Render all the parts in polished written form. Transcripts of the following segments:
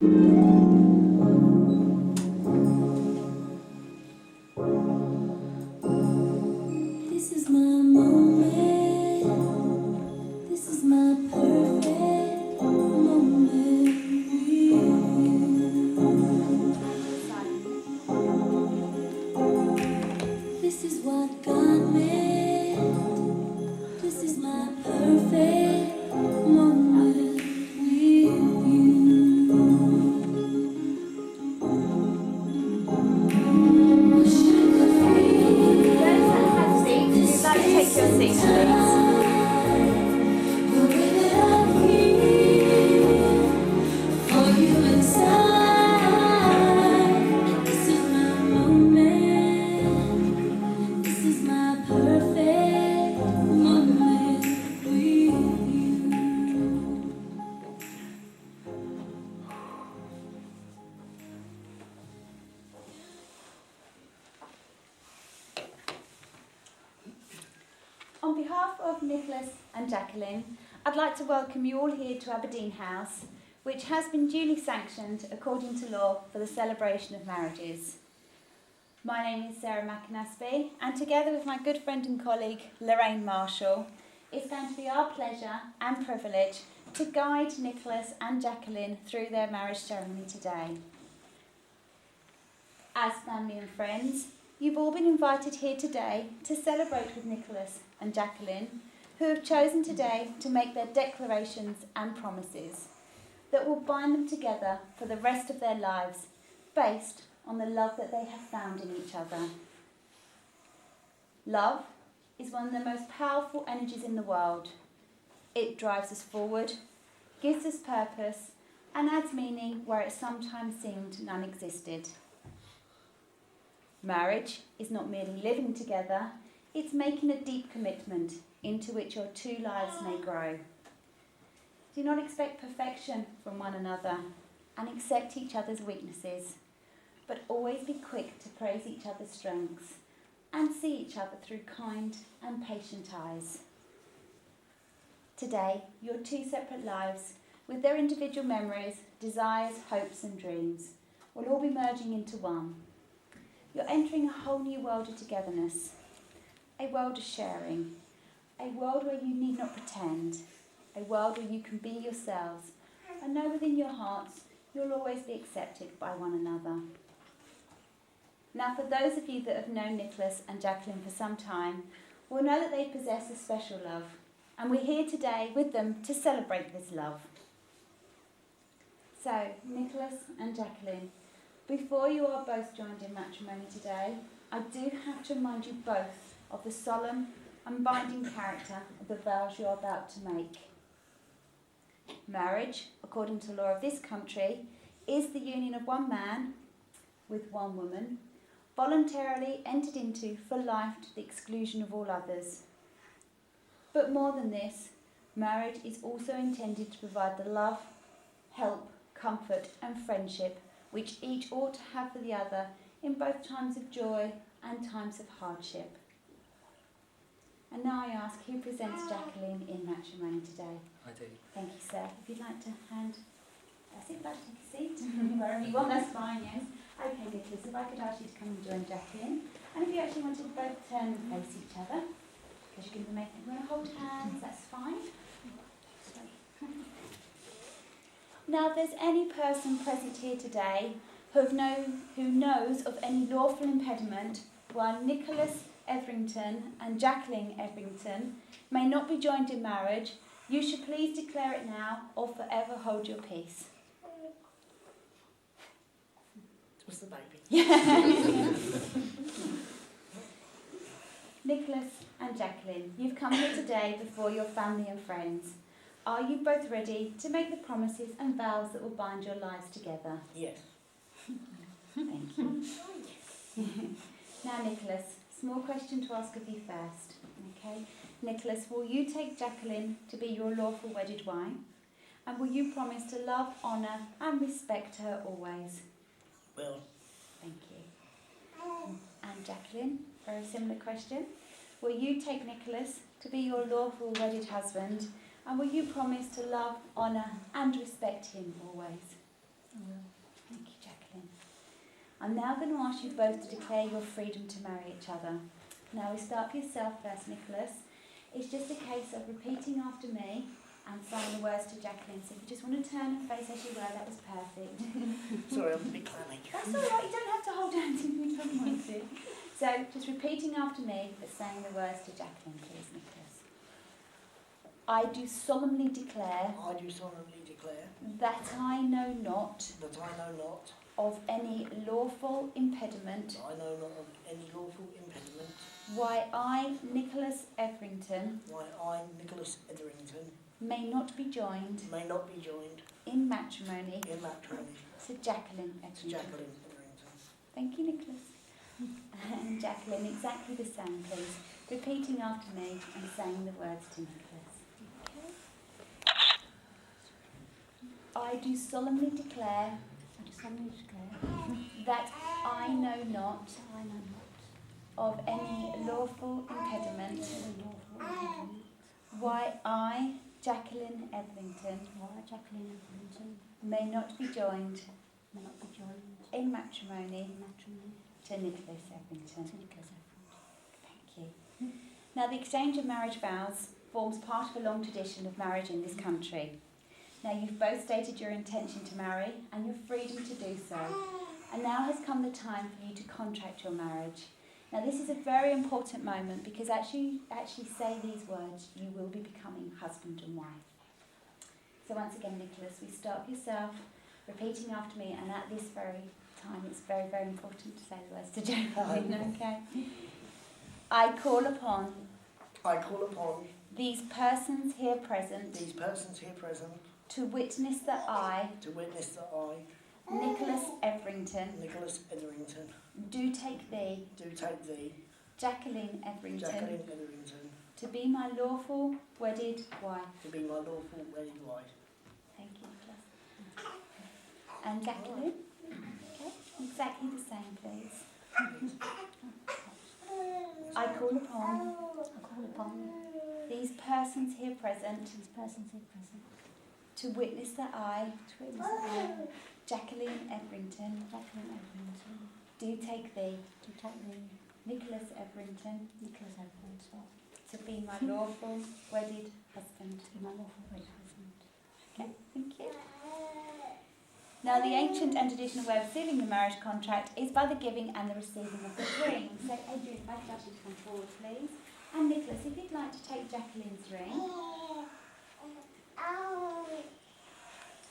This is my moment. This is my perfect moment with you. This is what God made. This is my perfect moment with you. Take your seat, please. On behalf of Nicholas and Jacqueline, I'd like to welcome you all here to Aberdeen House, which has been duly sanctioned according to law for the celebration of marriages. My name is Sarah McAnaspey, and together with my good friend and colleague Lorraine Marshall, it's going to be our pleasure and privilege to guide Nicholas and Jacqueline through their marriage ceremony today. As family and friends, you've all been invited here today to celebrate with Nicholas and Jacqueline, who have chosen today to make their declarations and promises that will bind them together for the rest of their lives, based on the love that they have found in each other. Love is one of the most powerful energies in the world. It drives us forward, gives us purpose, and adds meaning where it sometimes seemed none existed. Marriage is not merely living together, it's making a deep commitment into which your two lives may grow. Do not expect perfection from one another and accept each other's weaknesses, but always be quick to praise each other's strengths and see each other through kind and patient eyes. Today, your two separate lives, with their individual memories, desires, hopes and dreams, will all be merging into one. You're entering a whole new world of togetherness, a world of sharing, a world where you need not pretend, a world where you can be yourselves and know within your hearts you'll always be accepted by one another. Now, for those of you that have known Nicholas and Jacqueline for some time, will know that they possess a special love, and we're here today with them to celebrate this love. So, Nicholas and Jacqueline, before you are both joined in matrimony today, I do have to remind you both of the solemn and binding character of the vows you are about to make. Marriage, according to law of this country, is the union of one man with one woman, voluntarily entered into for life to the exclusion of all others. But more than this, marriage is also intended to provide the love, help, comfort and friendship which each ought to have for the other in both times of joy and times of hardship. And now I ask, who presents Jacqueline in matrimony today? I do. Thank you, sir. If you'd like to hand... That's it, back, take a seat. Wherever you want, that's fine, yes. Okay, Nicholas, if I could ask you to come and join Jacqueline. And if you actually wanted to both turn and face each other, because you're going to make them hold hands, that's fine. Now, if there's any person present here today who knows of any lawful impediment why Nicholas Etherington and Jacqueline Etherington may not be joined in marriage, you should please declare it now or forever hold your peace. What's the baby? Nicholas and Jacqueline, you've come here today before your family and friends. Are you both ready to make the promises and vows that will bind your lives together? Yes. Thank you. Now, Nicholas, small question to ask of you first. Okay, Nicholas, will you take Jacqueline to be your lawful wedded wife? And will you promise to love, honour and respect her always? Will. Thank you. And Jacqueline, very similar question. Will you take Nicholas to be your lawful wedded husband? And will you promise to love, honour and respect him always? Thank you, Jacqueline. I'm now going to ask you both to declare your freedom to marry each other. Now we start with yourself first, Nicholas. It's just a case of repeating after me and saying the words to Jacqueline. So if you just want to turn and face as you were, that was perfect. Sorry, I'm a bit clammy. That's all right, you don't have to hold hands if you don't want to. So just repeating after me, but saying the words to Jacqueline, please, Nicholas. I do solemnly declare I do solemnly declare that I know not that I know not, of any lawful impediment that I know not of any lawful impediment, why I, Nicholas Etherington, why I, Nicholas Etherington, may not be joined may not be joined in matrimony in matrimony to Jacqueline to Etherington. Jacqueline Etherington. Thank you, Nicholas. And Jacqueline, exactly the same, please. Repeating after me and saying the words to Nicholas. I do solemnly declare that I know not of any lawful impediment why I, Jacqueline Etherington, may not be joined in matrimony to Nicholas Etherington. Thank you. Now, the exchange of marriage vows forms part of a long tradition of marriage in this country. Now, you've both stated your intention to marry and your freedom to do so. And now has come the time for you to contract your marriage. Now, this is a very important moment because actually say these words, you will be becoming husband and wife. So once again, Nicholas, we start with yourself, repeating after me, and at this very time, it's very, very important to say the words to Jacqueline, okay? I call upon these persons here present to witness that I, Nicholas Etherington, do take thee, Jacqueline Etherington, to be my lawful wedded wife. Thank you, Nicholas. And Jacqueline? Okay, exactly the same, please. I call upon these persons here present to witness that I, Jacqueline Etherington, do take thee, Nicholas Etherington, to be my lawful wedded husband. Okay, thank you. Now, the ancient and traditional way of sealing the marriage contract is by the giving and the receiving of the ring. So, Adrian, if I could ask you to come forward, please. And Nicholas, if you'd like to take Jacqueline's ring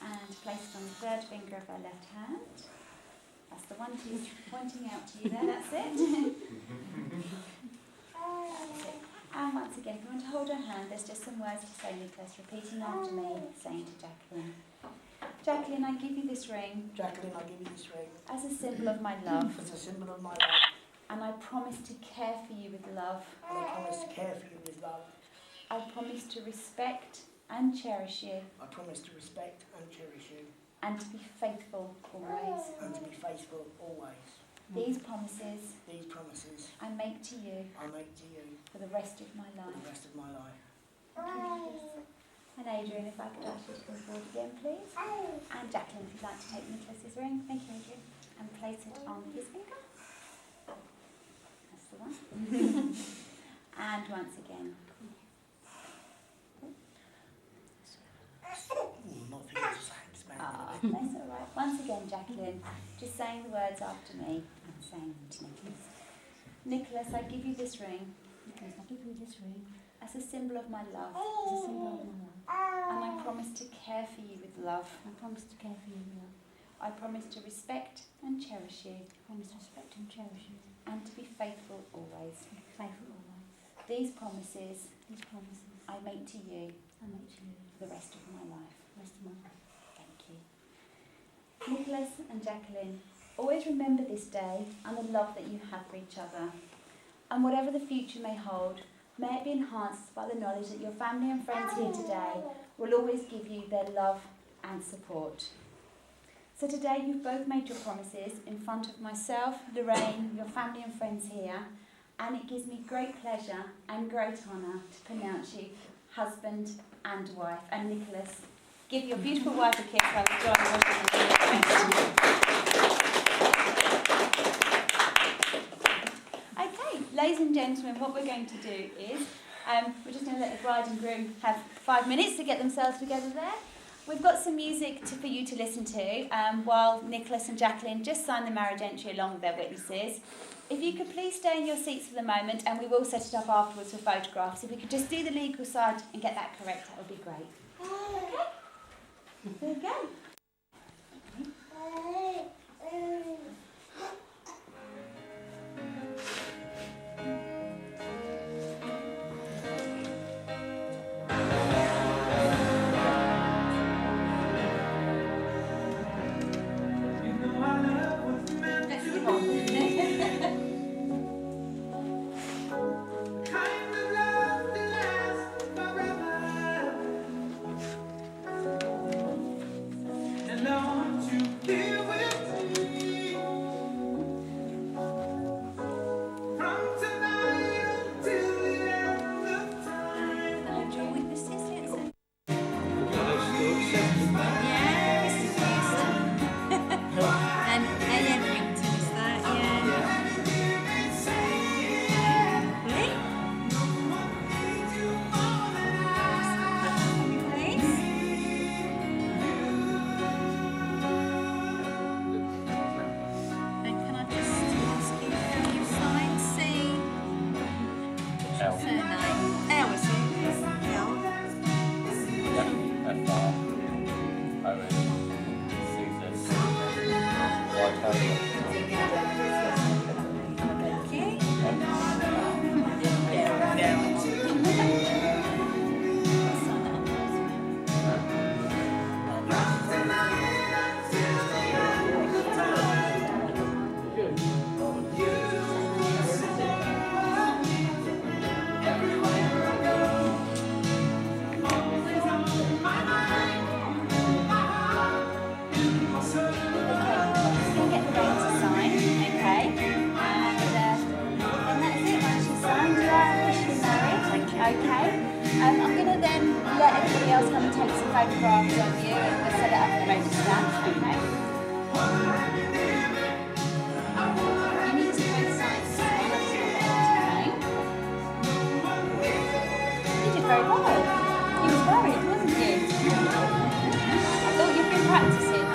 and place it on the third finger of her left hand. That's the one she's pointing out to you there, that's it. That's it. And once again, if you want to hold her hand, there's just some words to say, Nicholas, repeating after me, saying to Jacqueline. Jacqueline, I give you this ring as a symbol of my love, and I promise to care for you with love. I promise to respect and cherish you, and to be faithful always. These promises I make to you for the rest of my life. Thank you, Nicholas. And Adrian, if I could ask you to come forward again, please. And Jacqueline, if you'd like to take Nicholas's ring. Thank you, Adrian. And place it on his finger. That's the one. And once again. That's all right. Once again, Jacqueline, just saying the words after me and saying them to Nicholas. Nicholas, I give you this ring as a symbol of my love, and I promise to care for you with love. I promise to respect and cherish you, and to be faithful always. These promises I make to you for the rest of my life. Thank you. Nicholas and Jacqueline, always remember this day and the love that you have for each other. And whatever the future may hold, may it be enhanced by the knowledge that your family and friends here today will always give you their love and support. So today you've both made your promises in front of myself, Lorraine, your family and friends here, and it gives me great pleasure and great honour to pronounce you husband and wife. And Nicholas, give your beautiful wife a kiss while we join the and gentlemen, what we're going to do is we're just going to let the bride and groom have 5 minutes to get themselves together there. We've got some music for you to listen to while Nicholas and Jacqueline just sign the marriage entry along with their witnesses. If you could please stay in your seats for the moment, and we will set it up afterwards for photographs. If we could just do the legal side and get that correct, that would be great. Okay? There you go. I'm going to then let everybody else come and take some photographs of you and we'll set it up and ready to stand, okay? You need to both sides as well, okay? You did very well. You was worried, wasn't you? I thought you'd been practising.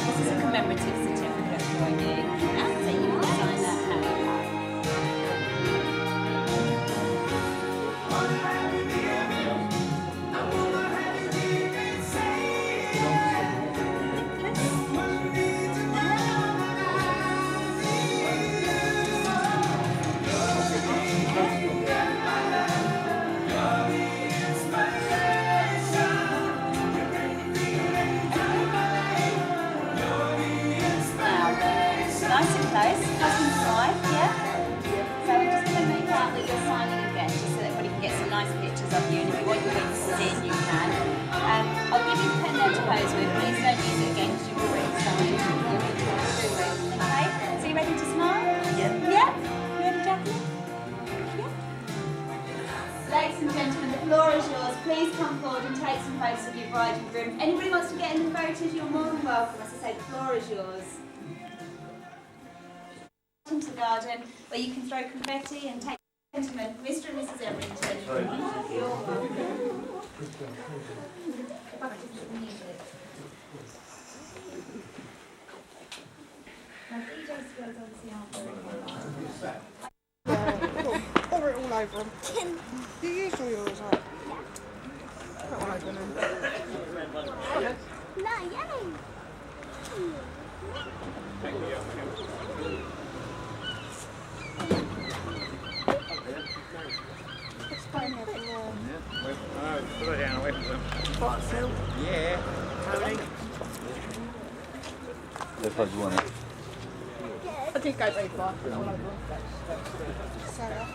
This is a commemorative certificate for you. So you can sign that now. Nice and close, husband side, yeah? So I'm just going to make out that you're signing again, just so that everybody can get some nice pictures of you, and if you want your witnesses in, you can. I'll give you the pen there to pose with, please don't use it again because you've already signed. Okay, so you ready to smile? Yeah. Yeah? You ready, Jacqueline? Yeah? Ladies and gentlemen, the floor is yours. Please come forward and take some photos of your bride and groom. Anybody wants to get in the photos, you're more than welcome. As I say, the floor is yours. Into the garden where you can throw confetti and take gentlemen, Mr. and Mrs. Everington. You're welcome. If I could just the music. Now DJ skills obviously aren't very good. Pour it all over them. You usually always like. Put one over them. No, yummy. Put it down away from them. What, Phil? Yeah. Tony. That's what you want. I did go very far. Put it all over them. Sarah.